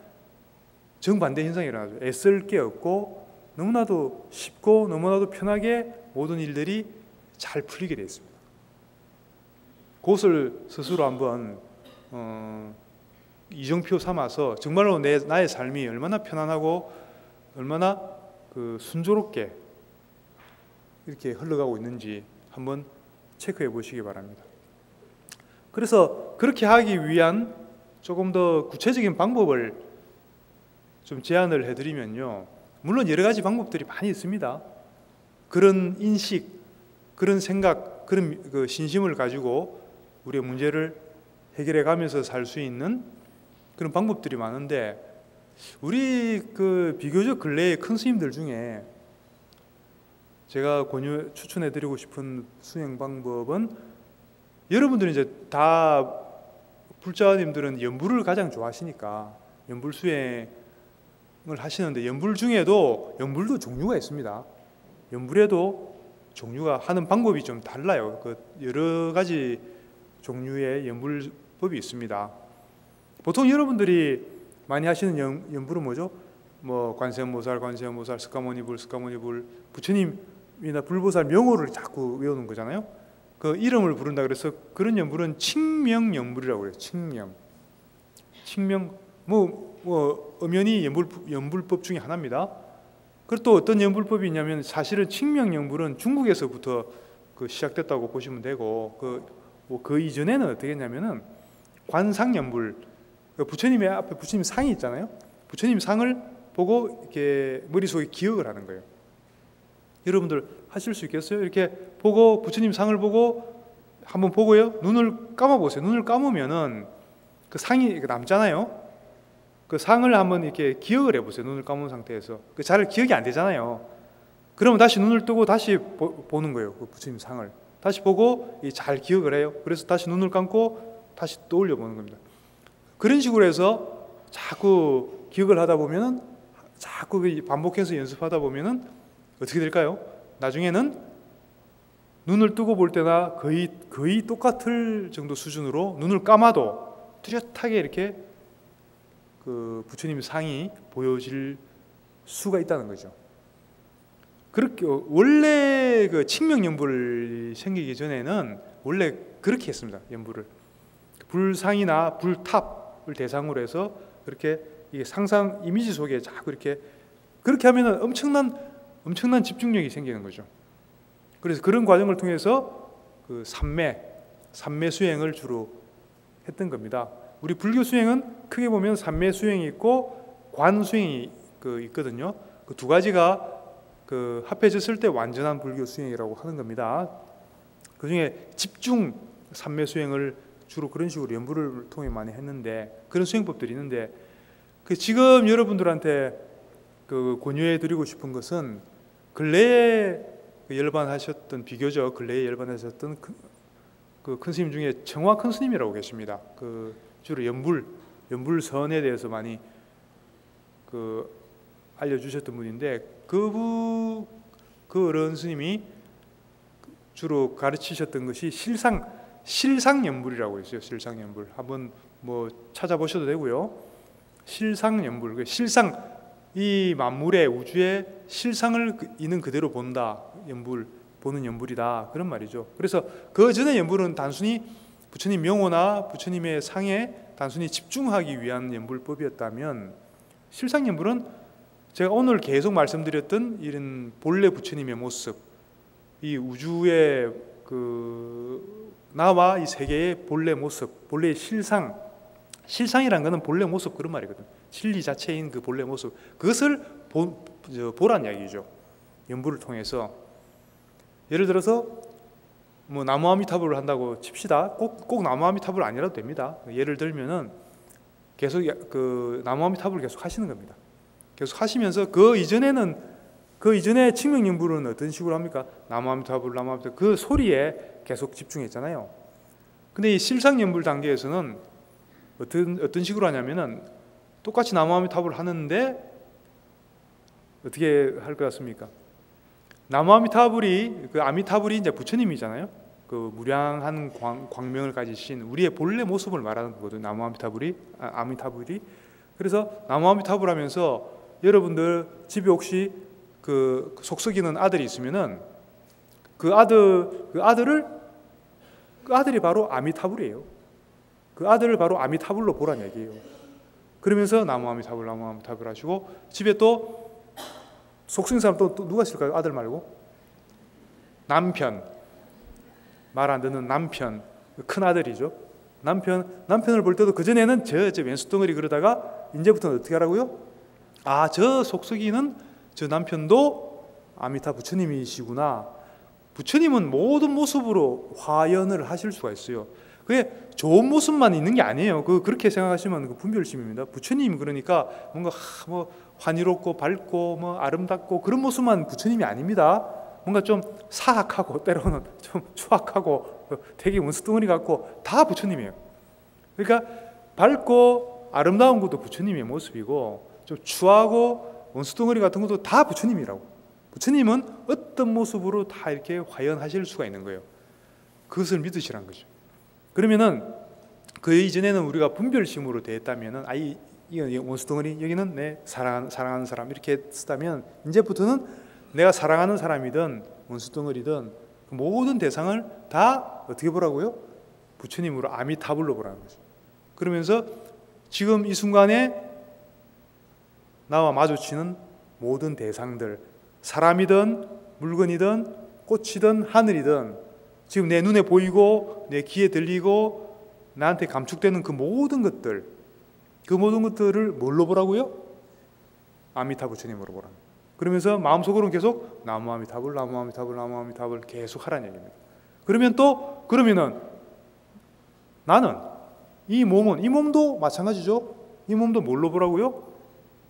정반대 현상이 일어나죠. 애쓸 게 없고 너무나도 쉽고 너무나도 편하게 모든 일들이 잘 풀리게 되어 있습니다. 그것을 스스로 한번 이정표 삼아서 정말로 나의 삶이 얼마나 편안하고 얼마나 순조롭게 이렇게 흘러가고 있는지 한번 체크해 보시기 바랍니다. 그래서 그렇게 하기 위한 조금 더 구체적인 방법을 좀 제안을 해드리면요, 물론 여러 가지 방법들이 많이 있습니다. 그런 인식, 그런 생각, 그런 그 신심을 가지고 우리의 문제를 해결해 가면서 살 수 있는 그런 방법들이 많은데, 우리 비교적 근래의 큰 스님들 중에 제가 추천해드리고 싶은 수행 방법은, 여러분들은 이제 다 불자님들은 연불을 가장 좋아하시니까 연불 수행을 하시는데, 연불 중에도 연불도 종류가 있습니다. 연불에도 종류가 하는 방법이 좀 달라요. 여러 가지 종류의 연불법이 있습니다. 보통 여러분들이 많이 하시는 연불은 뭐죠? 뭐 관세음보살, 스가모니불, 부처님이나 불보살 명호를 자꾸 외우는 거잖아요. 그 이름을 부른다 그래서 그런 연불은 칭명연불이라고 그래요. 칭명 엄연히 연불법 중에 하나입니다. 그리고 또 어떤 연불법이 있냐면, 사실은 칭명연불은 중국에서부터 시작됐다고 보시면 되고, 그 이전에는 어떻게 했냐면은 관상연불, 부처님의 앞에 부처님 상이 있잖아요. 부처님 상을 보고 이렇게 머릿속에 기억을 하는 거예요. 여러분들 하실 수 있겠어요? 이렇게 보고 부처님 상을 보고 한번 보고요, 눈을 감아 보세요. 눈을 감으면은 그 상이 남잖아요. 그 상을 한번 이렇게 기억을 해보세요. 눈을 감은 상태에서 잘 기억이 안 되잖아요. 그러면 다시 눈을 뜨고 다시 보는 거예요. 그 부처님 상을 다시 보고 잘 기억을 해요. 그래서 다시 눈을 감고 다시 떠올려 보는 겁니다. 그런 식으로 해서 자꾸 기억을 하다 보면은, 자꾸 반복해서 연습하다 보면은 어떻게 될까요? 나중에는 눈을 뜨고 볼 때나 거의 똑같을 정도 수준으로 눈을 감아도 뚜렷하게 이렇게 그 부처님 상이 보여질 수가 있다는 거죠. 그렇게 원래 그 칭명연불이 생기기 전에는 원래 그렇게 했습니다. 연불을 불상이나 불탑을 대상으로 해서 그렇게 이게 상상 이미지 속에 자꾸 그렇게 하면은 엄청난 집중력이 생기는 거죠. 그래서 그런 과정을 통해서 그 삼매 수행을 주로 했던 겁니다. 우리 불교 수행은 크게 보면 삼매 수행이 있고 관 수행이 있거든요. 그 두 가지가 합해졌을 때 완전한 불교 수행이라고 하는 겁니다. 그 중에 집중 삼매 수행을 주로 그런 식으로 연불을 통해 많이 했는데, 그런 수행법들이 있는데, 지금 여러분들한테 권유해드리고 싶은 것은, 근래에 비교적 근래에 열반하셨던 큰 스님 중에 정화 큰 스님이라고 계십니다. 주로 연불선에 대해서 많이 알려주셨던 분인데, 그 어른 스님이 주로 가르치셨던 것이 실상연불이라고 있어요. 실상연불 한번 찾아보셔도 되고요. 실상연불, 이 만물의 우주의 실상을 있는 그대로 본다. 보는 연불이다, 그런 말이죠. 그래서 그 전에 연불은 단순히 부처님 명호나 부처님의 상에 단순히 집중하기 위한 연불법이었다면, 실상연불은 제가 오늘 계속 말씀드렸던 이런 본래 부처님의 모습, 이 우주의 나와 이 세계의 본래 모습, 본래의 실상이란 것은 본래 모습, 그런 말이거든. 진리 자체인 그 본래 모습, 그것을 보란 이야기죠. 연부를 통해서 예를 들어서 뭐 나무 아미타불을 한다고 칩시다. 꼭 나무 아미타불 아니라도 됩니다. 예를 들면은 계속 그 나무 아미타불을 계속 하시는 겁니다. 계속 하시면서 그 이전에 칭명연부는 어떤 식으로 합니까? 나무 아미타불, 나무 아미타불 그 소리에 계속 집중했잖아요. 근데 이 실상연불 단계에서는 어떤 식으로 하냐면은 똑같이 나무 아미타불을 하는데 어떻게 할 것 같습니까? 나무 아미타불이 그 아미타불이 이제 부처님이잖아요. 그 무량한 광명을 가지신 우리의 본래 모습을 말하는 거거든요. 나무 아미타불이. 그래서 나무 아미타불 하면서 여러분들 집에 혹시 그 속썩이는 아들이 있으면은 그 아들이 바로 아미타불이에요. 그 아들을 바로 아미타불로 보란 얘기예요. 그러면서 나무 아미타불 하시고 집에 또 속쓰는 사람 또 누가 있을까요? 아들 말고 남편, 말 안 듣는 남편, 큰 아들이죠. 남편을 볼 때도 그 전에는 저 왼수덩어리 그러다가 이제부터는 어떻게 하라고요? 아, 저 속썩이는 저 남편도 아미타 부처님이시구나. 부처님은 모든 모습으로 화연을 하실 수가 있어요. 그게 좋은 모습만 있는 게 아니에요. 그렇게 생각하시면 분별심입니다. 부처님 그러니까 뭔가 뭐 환희롭고 밝고 뭐 아름답고 그런 모습만 부처님이 아닙니다. 뭔가 좀 사악하고 때로는 좀 추악하고 되게 원수덩어리 같고 다 부처님이에요. 그러니까 밝고 아름다운 것도 부처님의 모습이고 좀 추하고 원수덩어리 같은 것도 다 부처님이라고. 부처님은 어떤 모습으로 다 이렇게 화연하실 수가 있는 거예요. 그것을 믿으시란 거죠. 그러면은 그 이전에는 우리가 분별심으로 대했다면은 이 원수덩어리 여기는 내 사랑하는 사람 이렇게 쓰다면 이제부터는 내가 사랑하는 사람이든 원수덩어리든 그 모든 대상을 다 어떻게 보라고요? 부처님으로 아미타불로 보라는 거죠. 그러면서 지금 이 순간에 나와 마주치는 모든 대상들, 사람이든 물건이든 꽃이든 하늘이든 지금 내 눈에 보이고 내 귀에 들리고 나한테 감축되는 그 모든 것들을 뭘로 보라고요? 아미타 부처님으로 보라. 그러면서 마음속으로는 계속 나무 아미타불 계속 하라는 얘기입니다. 그러면은 나는 이 몸도 마찬가지죠. 이 몸도 뭘로 보라고요?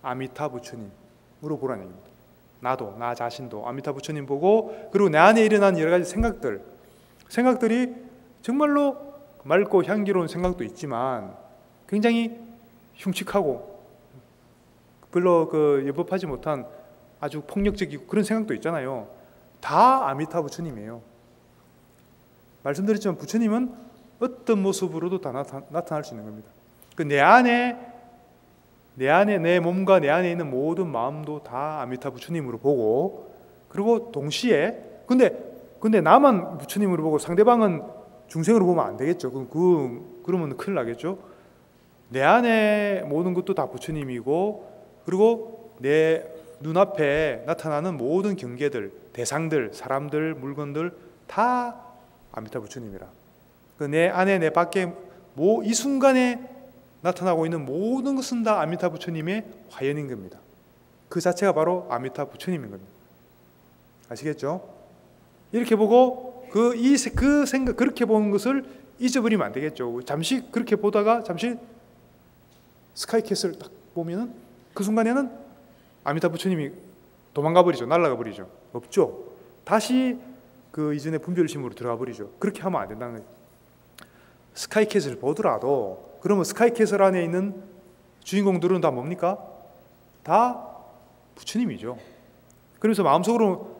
아미타 부처님으로 보라는 얘기입니다. 나 자신도 아미타 부처님 보고 그리고 내 안에 일어난 여러 가지 생각들이 정말로 맑고 향기로운 생각도 있지만 굉장히 흉측하고 별로 여법하지 못한 아주 폭력적이고 그런 생각도 있잖아요. 다 아미타 부처님이에요. 말씀드렸지만 부처님은 어떤 모습으로도 다 나타날 수 있는 겁니다. 내 안에 내 몸과 내 안에 있는 모든 마음도 다 아미타 부처님으로 보고 그리고 동시에 근데 나만 부처님으로 보고 상대방은 중생으로 보면 안 되겠죠. 그러면 큰일 나겠죠. 내 안에 모든 것도 다 부처님이고 그리고 내 눈앞에 나타나는 모든 경계들, 대상들, 사람들, 물건들 다 아미타 부처님이라. 내 안에 내 밖에 이 순간에 나타나고 있는 모든 것은 다 아미타 부처님의 화연인 겁니다. 그 자체가 바로 아미타 부처님인 겁니다. 아시겠죠? 이렇게 보고 그렇게 보는 것을 잊어버리면 안 되겠죠. 잠시 그렇게 보다가 잠시 스카이캐슬 딱 보면은 그 순간에는 아미타 부처님이 도망가 버리죠. 날아가 버리죠. 없죠. 다시 그 이전의 분별심으로 들어가 버리죠. 그렇게 하면 안 된다는 거예요. 스카이캐슬 보더라도 그러면 스카이캐슬 안에 있는 주인공들은 다 뭡니까? 다 부처님이죠. 그래서 마음속으로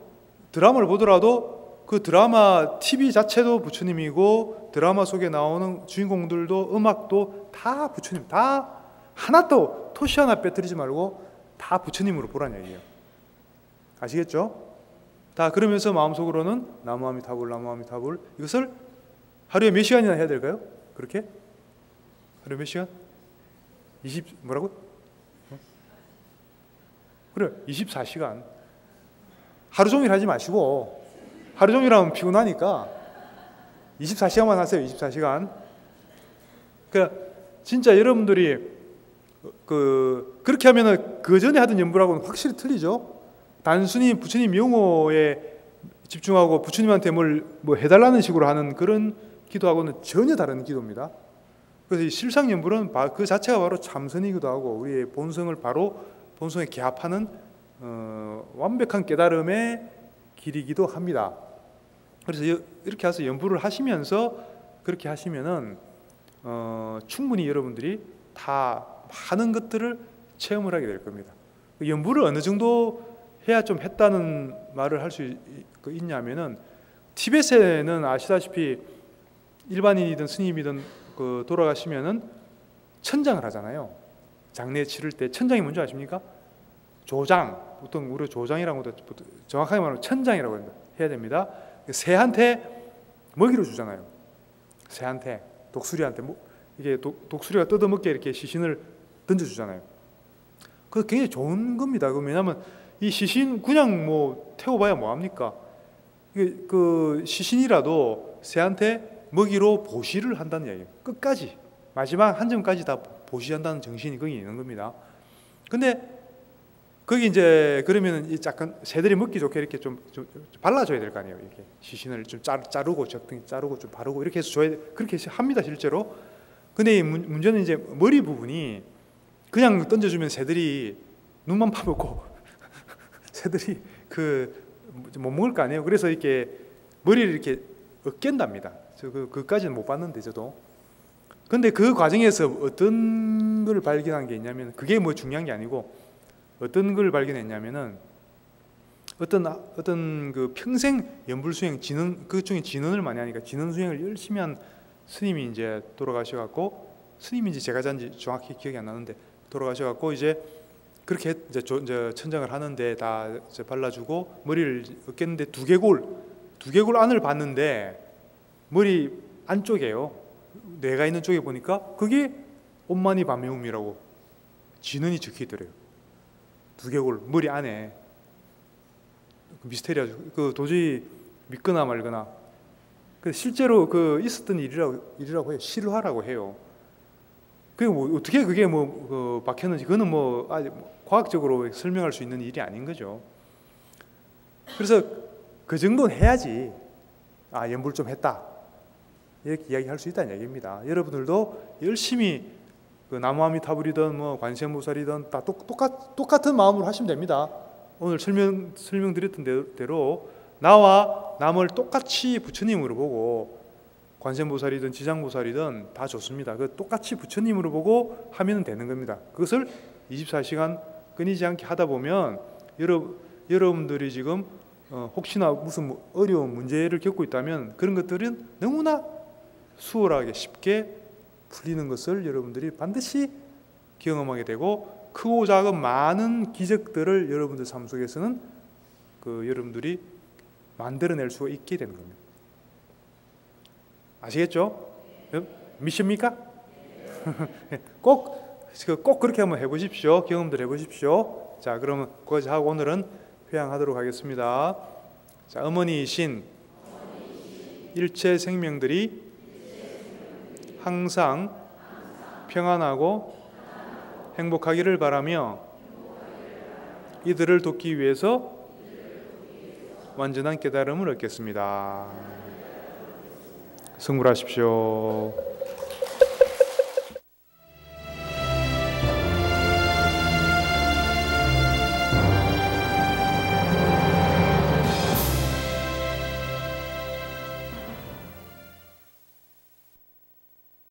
드라마를 보더라도 그 드라마 TV 자체도 부처님이고 드라마 속에 나오는 주인공들도 음악도 다 부처님, 다 하나도 토시 하나 빼뜨리지 말고 다 부처님으로 보라는 얘기예요. 아시겠죠? 다 그러면서 마음속으로는 나무 아미타불 이것을 하루에 몇 시간이나 해야 될까요? 그렇게? 하루에 몇 시간? 뭐라고? 그래, 24시간. 하루 종일 하지 마시고 하루 종일 하면 피곤하니까 24시간만 하세요. 24시간. 그러니까 진짜 여러분들이 그렇게 하면은 그 전에 하던 연불하고는 확실히 틀리죠. 단순히 부처님 명호에 집중하고 부처님한테 뭐 해달라는 식으로 하는 그런 기도하고는 전혀 다른 기도입니다. 그래서 이 실상연불은 그 자체가 바로 참선이기도 하고 우리의 본성을 바로 본성에 개합하는 완벽한 깨달음의 길이기도 합니다. 그래서 이렇게 해서 연불을 하시면서 그렇게 하시면은 충분히 여러분들이 다 많은 것들을 체험을 하게 될 겁니다. 연불을 어느 정도 해야 좀 했다는 말을 할 수 있냐면은 티베트에는 아시다시피 일반인이든 스님이든 돌아가시면은 천장을 하잖아요. 장례 치를 때 천장이 뭔지 아십니까? 조장, 보통 우리 조장이라고 정확하게 말하면 천장이라고 해야 됩니다. 새한테 먹이로 주잖아요. 새한테, 독수리한테 이게 독수리가 뜯어먹게 이렇게 시신을 던져주잖아요. 그거 굉장히 좋은 겁니다. 왜냐하면 이 시신 그냥 뭐 태워봐야 뭐합니까? 그 시신이라도 새한테 먹이로 보시를 한다는 이야기예요. 끝까지 마지막 한 점까지 다 보시한다는 정신이 거기 있는 겁니다. 근데 거기 이제 그러면은 약간 새들이 먹기 좋게 이렇게 좀 발라줘야 될 거 아니에요. 이렇게 시신을 좀 자르고 적당히 자르고 좀 바르고 이렇게 해서 줘야 그렇게 합니다 실제로. 근데 이 문제는 이제 머리 부분이 그냥 던져주면 새들이 눈만 파먹고 새들이 못 먹을 거 아니에요. 그래서 이렇게 머리를 이렇게 깬답니다. 그까지는 못 봤는데 저도. 근데 그 과정에서 어떤 걸 발견한 게 있냐면 그게 뭐 중요한 게 아니고 어떤 걸 발견했냐면은 어떤 그 평생 연불 수행 진원 그 중에 진원을 많이 하니까 진원 수행을 열심히 한 스님이 이제 돌아가셔갖고 스님인지 제가 잔지 정확히 기억이 안 나는데 돌아가셔갖고 이제 그렇게 이제 천장을 하는데 다 이제 발라주고 머리를 깼는데 두개골 안을 봤는데 머리 안쪽에요. 뇌가 있는 쪽에 보니까 그게 옴마니 밤매움이라고 진원이 적혀 있더래요. 두개골 머리 안에. 미스테리하죠. 도저히 믿거나 말거나. 실제로 있었던 일이라고 해요. 실화라고 해요. 그게 뭐 어떻게 그게 박혔는지 그거는 뭐 아직 과학적으로 설명할 수 있는 일이 아닌 거죠. 그래서 그 정도는 해야지 연불 좀 했다 이렇게 이야기할 수 있다는 얘기입니다. 여러분들도 열심히 나무아미타불이든 뭐 관세음보살이든 다 똑같은 마음으로 하시면 됩니다. 오늘 설명드렸던 대로 나와 남을 똑같이 부처님으로 보고 관세음보살이든 지장보살이든 다 좋습니다. 똑같이 부처님으로 보고 하면 되는 겁니다. 그것을 24시간 끊이지 않게 하다 보면 여러분들이 지금 혹시나 무슨 어려운 문제를 겪고 있다면 그런 것들은 너무나 수월하게 쉽게 풀리는 것을 여러분들이 반드시 경험하게 되고 크고 작은 많은 기적들을 여러분들 삶 속에서는 여러분들이 만들어낼 수가 있게 되는 겁니다. 아시겠죠? 미십니까? 꼭 그렇게 한번 해보십시오. 경험들 해보십시오. 자, 그러면 거기서 하고 오늘은 회향하도록 하겠습니다. 자, 어머니이신 일체 생명들이 항상 평안하고 행복하기를 바라며 이들을 돕기 위해서 완전한 깨달음을 얻겠습니다. 승불하십시오.